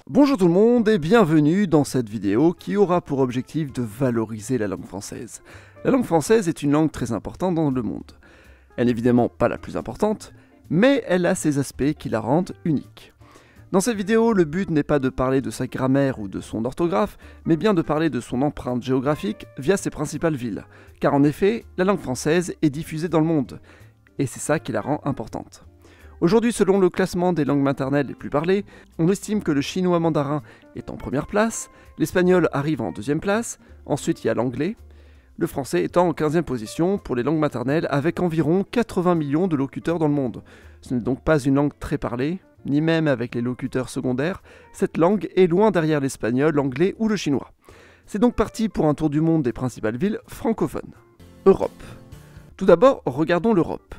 Bonjour tout le monde et bienvenue dans cette vidéo qui aura pour objectif de valoriser la langue française. La langue française est une langue très importante dans le monde. Elle n'est évidemment pas la plus importante, mais elle a ses aspects qui la rendent unique. Dans cette vidéo, le but n'est pas de parler de sa grammaire ou de son orthographe, mais bien de parler de son empreinte géographique via ses principales villes. Car en effet, la langue française est diffusée dans le monde, et c'est ça qui la rend importante. Aujourd'hui, selon le classement des langues maternelles les plus parlées, on estime que le chinois mandarin est en première place, l'espagnol arrive en deuxième place, ensuite il y a l'anglais, le français étant en 15e position pour les langues maternelles avec environ 80 millions de locuteurs dans le monde. Ce n'est donc pas une langue très parlée, ni même avec les locuteurs secondaires, cette langue est loin derrière l'espagnol, l'anglais ou le chinois. C'est donc parti pour un tour du monde des principales villes francophones. Europe. Tout d'abord, regardons l'Europe.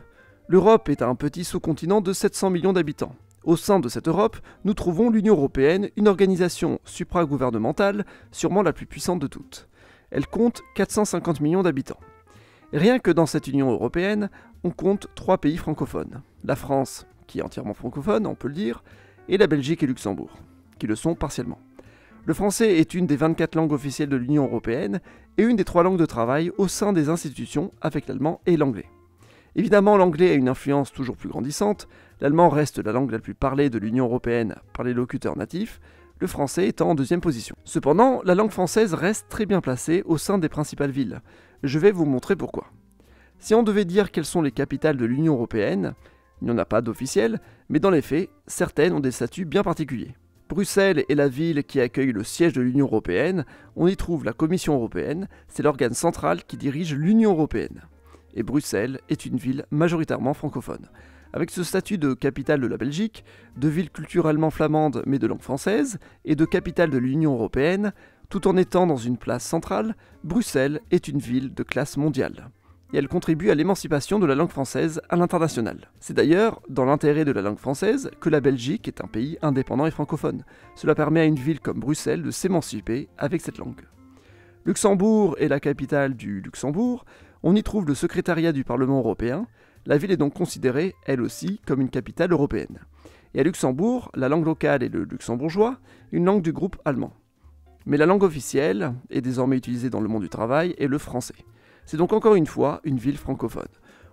L'Europe est un petit sous-continent de 700 millions d'habitants. Au sein de cette Europe, nous trouvons l'Union européenne, une organisation supragouvernementale, sûrement la plus puissante de toutes. Elle compte 450 millions d'habitants. Rien que dans cette Union européenne, on compte 3 pays francophones. La France, qui est entièrement francophone, on peut le dire, et la Belgique et Luxembourg, qui le sont partiellement. Le français est une des 24 langues officielles de l'Union européenne et une des 3 langues de travail au sein des institutions avec l'allemand et l'anglais. Évidemment, l'anglais a une influence toujours plus grandissante, l'allemand reste la langue la plus parlée de l'Union européenne par les locuteurs natifs, le français étant en deuxième position. Cependant, la langue française reste très bien placée au sein des principales villes. Je vais vous montrer pourquoi. Si on devait dire quelles sont les capitales de l'Union européenne, il n'y en a pas d'officielles, mais dans les faits, certaines ont des statuts bien particuliers. Bruxelles est la ville qui accueille le siège de l'Union européenne, on y trouve la Commission européenne, c'est l'organe central qui dirige l'Union européenne. Et Bruxelles est une ville majoritairement francophone. Avec ce statut de capitale de la Belgique, de ville culturellement flamande mais de langue française, et de capitale de l'Union européenne, tout en étant dans une place centrale, Bruxelles est une ville de classe mondiale. Et elle contribue à l'émancipation de la langue française à l'international. C'est d'ailleurs dans l'intérêt de la langue française que la Belgique est un pays indépendant et francophone. Cela permet à une ville comme Bruxelles de s'émanciper avec cette langue. Luxembourg est la capitale du Luxembourg, on y trouve le secrétariat du Parlement européen, la ville est donc considérée, elle aussi, comme une capitale européenne. Et à Luxembourg, la langue locale est le luxembourgeois, une langue du groupe allemand. Mais la langue officielle, et désormais utilisée dans le monde du travail, est le français. C'est donc encore une fois une ville francophone.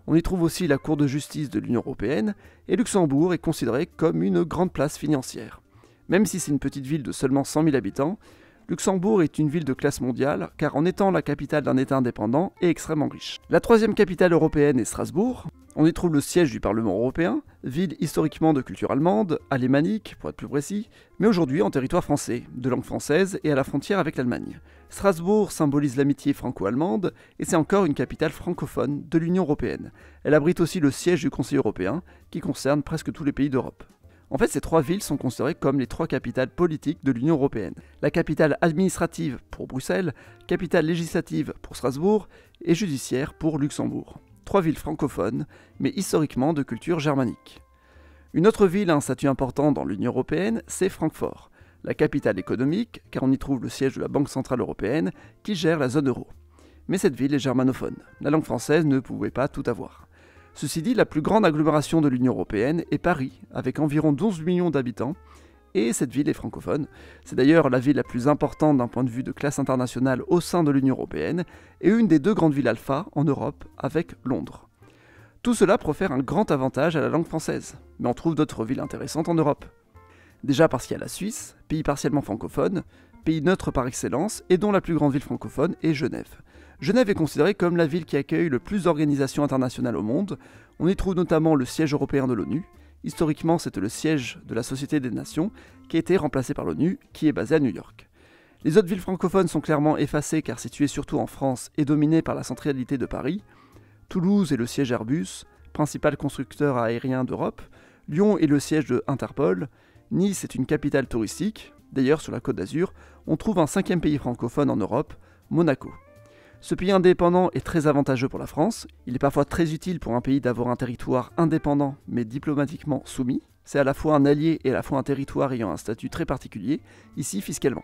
On y trouve aussi la Cour de justice de l'Union européenne, et Luxembourg est considéré comme une grande place financière. Même si c'est une petite ville de seulement 100 000 habitants, Luxembourg est une ville de classe mondiale, car en étant la capitale d'un État indépendant et extrêmement riche. La troisième capitale européenne est Strasbourg. On y trouve le siège du Parlement européen, ville historiquement de culture allemande, alémanique pour être plus précis, mais aujourd'hui en territoire français, de langue française et à la frontière avec l'Allemagne. Strasbourg symbolise l'amitié franco-allemande et c'est encore une capitale francophone de l'Union européenne. Elle abrite aussi le siège du Conseil européen, qui concerne presque tous les pays d'Europe. En fait, ces 3 villes sont considérées comme les 3 capitales politiques de l'Union européenne. La capitale administrative pour Bruxelles, capitale législative pour Strasbourg et judiciaire pour Luxembourg. 3 villes francophones, mais historiquement de culture germanique. Une autre ville à un statut important dans l'Union européenne, c'est Francfort, la capitale économique, car on y trouve le siège de la Banque centrale européenne qui gère la zone euro. Mais cette ville est germanophone, la langue française ne pouvait pas tout avoir. Ceci dit, la plus grande agglomération de l'Union européenne est Paris, avec environ 12 millions d'habitants, et cette ville est francophone. C'est d'ailleurs la ville la plus importante d'un point de vue de classe internationale au sein de l'Union européenne, et une des 2 grandes villes alpha en Europe, avec Londres. Tout cela profère un grand avantage à la langue française, mais on trouve d'autres villes intéressantes en Europe. Déjà parce qu'il y a la Suisse, pays partiellement francophone, pays neutre par excellence, et dont la plus grande ville francophone est Genève. Genève est considérée comme la ville qui accueille le plus d'organisations internationales au monde. On y trouve notamment le siège européen de l'ONU. Historiquement, c'était le siège de la Société des Nations, qui a été remplacé par l'ONU, qui est basée à New York. Les autres villes francophones sont clairement effacées car situées surtout en France et dominées par la centralité de Paris. Toulouse est le siège Airbus, principal constructeur aérien d'Europe. Lyon est le siège de Interpol. Nice est une capitale touristique. D'ailleurs, sur la Côte d'Azur, on trouve un 5e pays francophone en Europe, Monaco. Ce pays indépendant est très avantageux pour la France. Il est parfois très utile pour un pays d'avoir un territoire indépendant mais diplomatiquement soumis. C'est à la fois un allié et à la fois un territoire ayant un statut très particulier, ici fiscalement.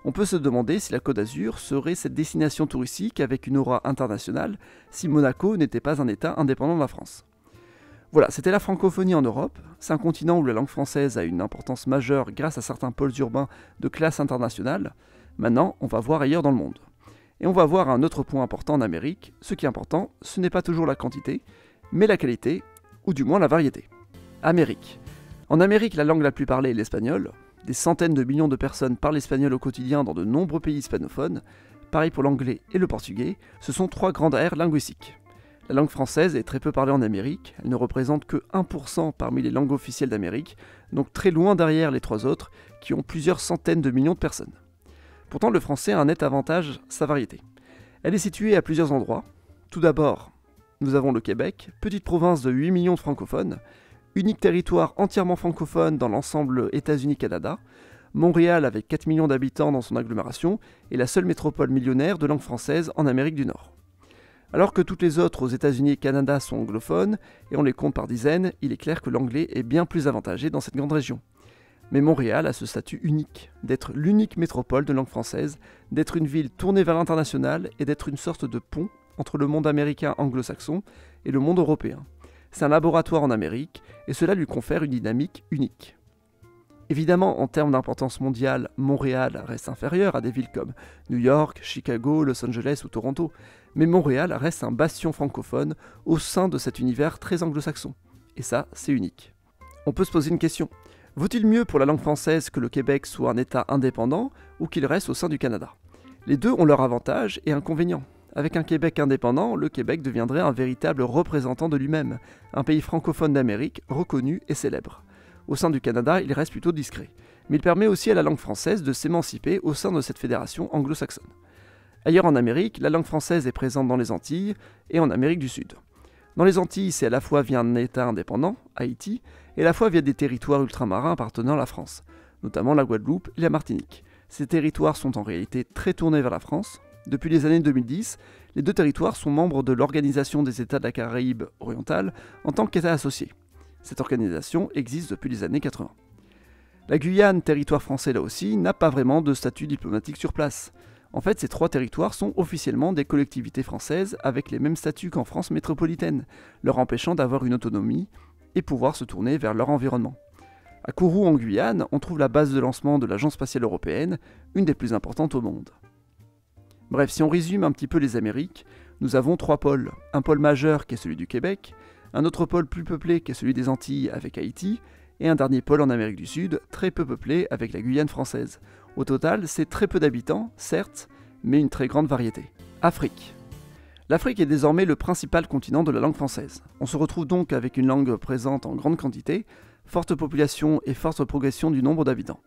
On peut se demander si la Côte d'Azur serait cette destination touristique avec une aura internationale si Monaco n'était pas un État indépendant de la France. Voilà, c'était la francophonie en Europe. C'est un continent où la langue française a une importance majeure grâce à certains pôles urbains de classe internationale. Maintenant, on va voir ailleurs dans le monde. Et on va voir un autre point important en Amérique. Ce qui est important, ce n'est pas toujours la quantité, mais la qualité, ou du moins la variété. Amérique. En Amérique, la langue la plus parlée est l'espagnol. Des centaines de millions de personnes parlent l'espagnol au quotidien dans de nombreux pays hispanophones. Pareil pour l'anglais et le portugais, ce sont trois grandes aires linguistiques. La langue française est très peu parlée en Amérique, elle ne représente que 1% parmi les langues officielles d'Amérique, donc très loin derrière les trois autres, qui ont plusieurs centaines de millions de personnes. Pourtant, le français a un net avantage, sa variété. Elle est située à plusieurs endroits. Tout d'abord, nous avons le Québec, petite province de 8 millions de francophones, unique territoire entièrement francophone dans l'ensemble États-Unis-Canada, Montréal avec 4 millions d'habitants dans son agglomération, est la seule métropole millionnaire de langue française en Amérique du Nord. Alors que toutes les autres aux États-Unis et Canada sont anglophones, et on les compte par dizaines, il est clair que l'anglais est bien plus avantagé dans cette grande région. Mais Montréal a ce statut unique, d'être l'unique métropole de langue française, d'être une ville tournée vers l'international et d'être une sorte de pont entre le monde américain anglo-saxon et le monde européen. C'est un laboratoire en Amérique, et cela lui confère une dynamique unique. Évidemment, en termes d'importance mondiale, Montréal reste inférieur à des villes comme New York, Chicago, Los Angeles ou Toronto, mais Montréal reste un bastion francophone au sein de cet univers très anglo-saxon. Et ça, c'est unique. On peut se poser une question. Vaut-il mieux pour la langue française que le Québec soit un État indépendant ou qu'il reste au sein du Canada? Les deux ont leurs avantages et inconvénients. Avec un Québec indépendant, le Québec deviendrait un véritable représentant de lui-même, un pays francophone d'Amérique reconnu et célèbre. Au sein du Canada, il reste plutôt discret, mais il permet aussi à la langue française de s'émanciper au sein de cette fédération anglo-saxonne. Ailleurs en Amérique, la langue française est présente dans les Antilles et en Amérique du Sud. Dans les Antilles, c'est à la fois via un État indépendant, Haïti, et à la fois via des territoires ultramarins appartenant à la France, notamment la Guadeloupe et la Martinique. Ces territoires sont en réalité très tournés vers la France. Depuis les années 2010, les deux territoires sont membres de l'Organisation des États de la Caraïbe orientale en tant qu'État associé. Cette organisation existe depuis les années 80. La Guyane, territoire français là aussi, n'a pas vraiment de statut diplomatique sur place. En fait, ces trois territoires sont officiellement des collectivités françaises avec les mêmes statuts qu'en France métropolitaine, leur empêchant d'avoir une autonomie et pouvoir se tourner vers leur environnement. À Kourou en Guyane, on trouve la base de lancement de l'Agence spatiale européenne, une des plus importantes au monde. Bref, si on résume un petit peu les Amériques, nous avons trois pôles. Un pôle majeur qui est celui du Québec, un autre pôle plus peuplé qui est celui des Antilles avec Haïti, et un dernier pôle en Amérique du Sud, très peu peuplé avec la Guyane française. Au total, c'est très peu d'habitants, certes, mais une très grande variété. Afrique. L'Afrique est désormais le principal continent de la langue française. On se retrouve donc avec une langue présente en grande quantité, forte population et forte progression du nombre d'habitants.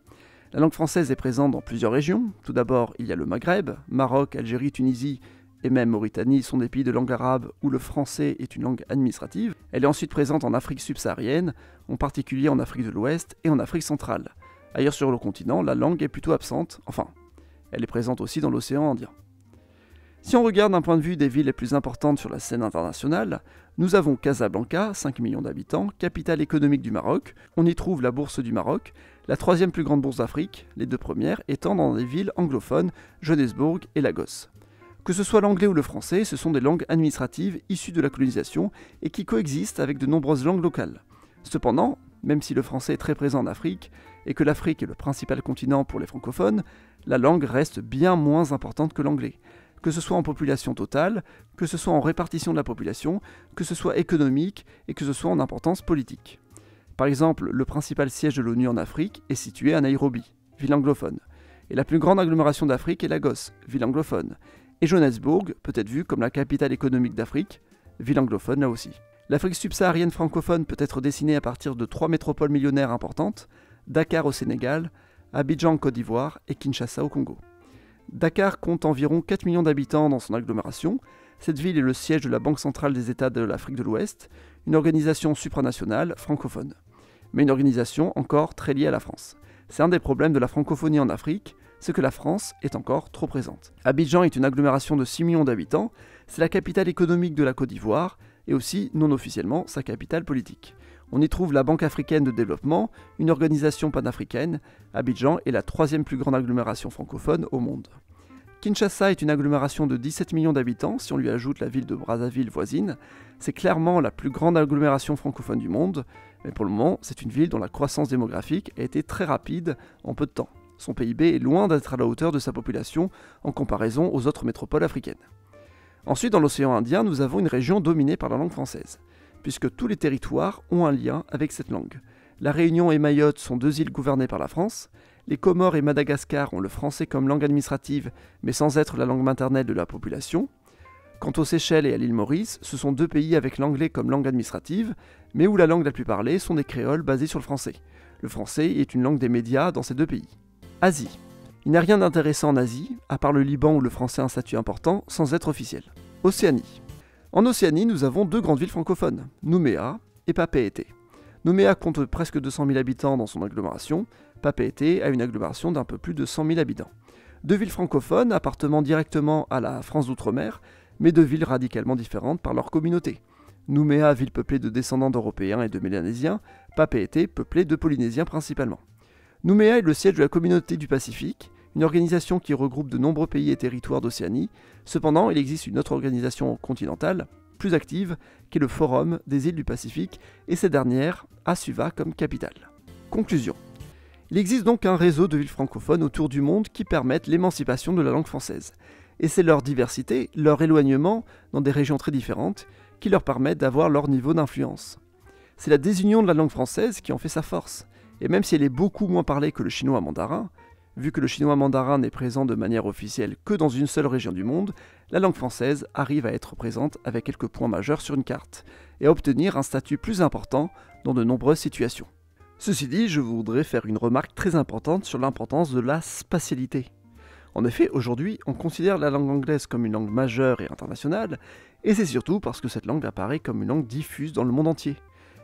La langue française est présente dans plusieurs régions. Tout d'abord, il y a le Maghreb, Maroc, Algérie, Tunisie et même Mauritanie sont des pays de langue arabe où le français est une langue administrative. Elle est ensuite présente en Afrique subsaharienne, en particulier en Afrique de l'Ouest et en Afrique centrale. Ailleurs sur le continent, la langue est plutôt absente, enfin, elle est présente aussi dans l'océan Indien. Si on regarde d'un point de vue des villes les plus importantes sur la scène internationale, nous avons Casablanca, 5 millions d'habitants, capitale économique du Maroc, on y trouve la Bourse du Maroc, la troisième plus grande bourse d'Afrique, les deux premières étant dans des villes anglophones, Johannesburg et Lagos. Que ce soit l'anglais ou le français, ce sont des langues administratives issues de la colonisation et qui coexistent avec de nombreuses langues locales. Cependant, même si le français est très présent en Afrique, et que l'Afrique est le principal continent pour les francophones, la langue reste bien moins importante que l'anglais. Que ce soit en population totale, que ce soit en répartition de la population, que ce soit économique et que ce soit en importance politique. Par exemple, le principal siège de l'ONU en Afrique est situé à Nairobi, ville anglophone, et la plus grande agglomération d'Afrique est Lagos, ville anglophone, et Johannesburg peut être vue comme la capitale économique d'Afrique, ville anglophone là aussi. L'Afrique subsaharienne francophone peut être dessinée à partir de trois métropoles millionnaires importantes, Dakar au Sénégal, Abidjan en Côte d'Ivoire et Kinshasa au Congo. Dakar compte environ 4 millions d'habitants dans son agglomération. Cette ville est le siège de la Banque centrale des États de l'Afrique de l'Ouest, une organisation supranationale francophone. Mais une organisation encore très liée à la France. C'est un des problèmes de la francophonie en Afrique, c'est que la France est encore trop présente. Abidjan est une agglomération de 6 millions d'habitants, c'est la capitale économique de la Côte d'Ivoire, et aussi, non officiellement, sa capitale politique. On y trouve la Banque africaine de développement, une organisation panafricaine. Abidjan est la troisième plus grande agglomération francophone au monde. Kinshasa est une agglomération de 17 millions d'habitants, si on lui ajoute la ville de Brazzaville voisine. C'est clairement la plus grande agglomération francophone du monde, mais pour le moment, c'est une ville dont la croissance démographique a été très rapide en peu de temps. Son PIB est loin d'être à la hauteur de sa population en comparaison aux autres métropoles africaines. Ensuite, dans l'océan Indien, nous avons une région dominée par la langue française, puisque tous les territoires ont un lien avec cette langue. La Réunion et Mayotte sont deux îles gouvernées par la France. Les Comores et Madagascar ont le français comme langue administrative, mais sans être la langue maternelle de la population. Quant aux Seychelles et à l'île Maurice, ce sont deux pays avec l'anglais comme langue administrative, mais où la langue la plus parlée sont des créoles basés sur le français. Le français est une langue des médias dans ces deux pays. Asie. Il n'y a rien d'intéressant en Asie, à part le Liban où le français a un statut important, sans être officiel. Océanie. En Océanie, nous avons deux grandes villes francophones, Nouméa et Papeete. Nouméa compte presque 200 000 habitants dans son agglomération, Papeete a une agglomération d'un peu plus de 100 000 habitants. Deux villes francophones appartenant directement à la France d'outre-mer, mais deux villes radicalement différentes par leur communauté. Nouméa, ville peuplée de descendants d'Européens et de Mélanésiens, Papeete, peuplée de Polynésiens principalement. Nouméa est le siège de la Communauté du Pacifique, une organisation qui regroupe de nombreux pays et territoires d'Océanie. Cependant, il existe une autre organisation continentale, plus active, qui est le Forum des îles du Pacifique, et cette dernière a Suva comme capitale. Conclusion. Il existe donc un réseau de villes francophones autour du monde qui permettent l'émancipation de la langue française. Et c'est leur diversité, leur éloignement dans des régions très différentes, qui leur permettent d'avoir leur niveau d'influence. C'est la désunion de la langue française qui en fait sa force. Et même si elle est beaucoup moins parlée que le chinois mandarin, vu que le chinois mandarin n'est présent de manière officielle que dans une seule région du monde, la langue française arrive à être présente avec quelques points majeurs sur une carte, et à obtenir un statut plus important dans de nombreuses situations. Ceci dit, je voudrais faire une remarque très importante sur l'importance de la spatialité. En effet, aujourd'hui, on considère la langue anglaise comme une langue majeure et internationale, et c'est surtout parce que cette langue apparaît comme une langue diffuse dans le monde entier.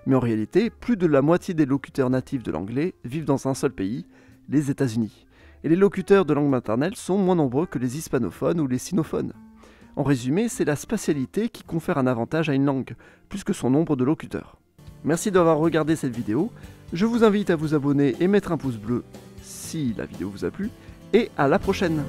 Mais en réalité, plus de la moitié des locuteurs natifs de l'anglais vivent dans un seul pays, les États-Unis. Et les locuteurs de langue maternelle sont moins nombreux que les hispanophones ou les sinophones. En résumé, c'est la spatialité qui confère un avantage à une langue, plus que son nombre de locuteurs. Merci d'avoir regardé cette vidéo, je vous invite à vous abonner et mettre un pouce bleu si la vidéo vous a plu, et à la prochaine!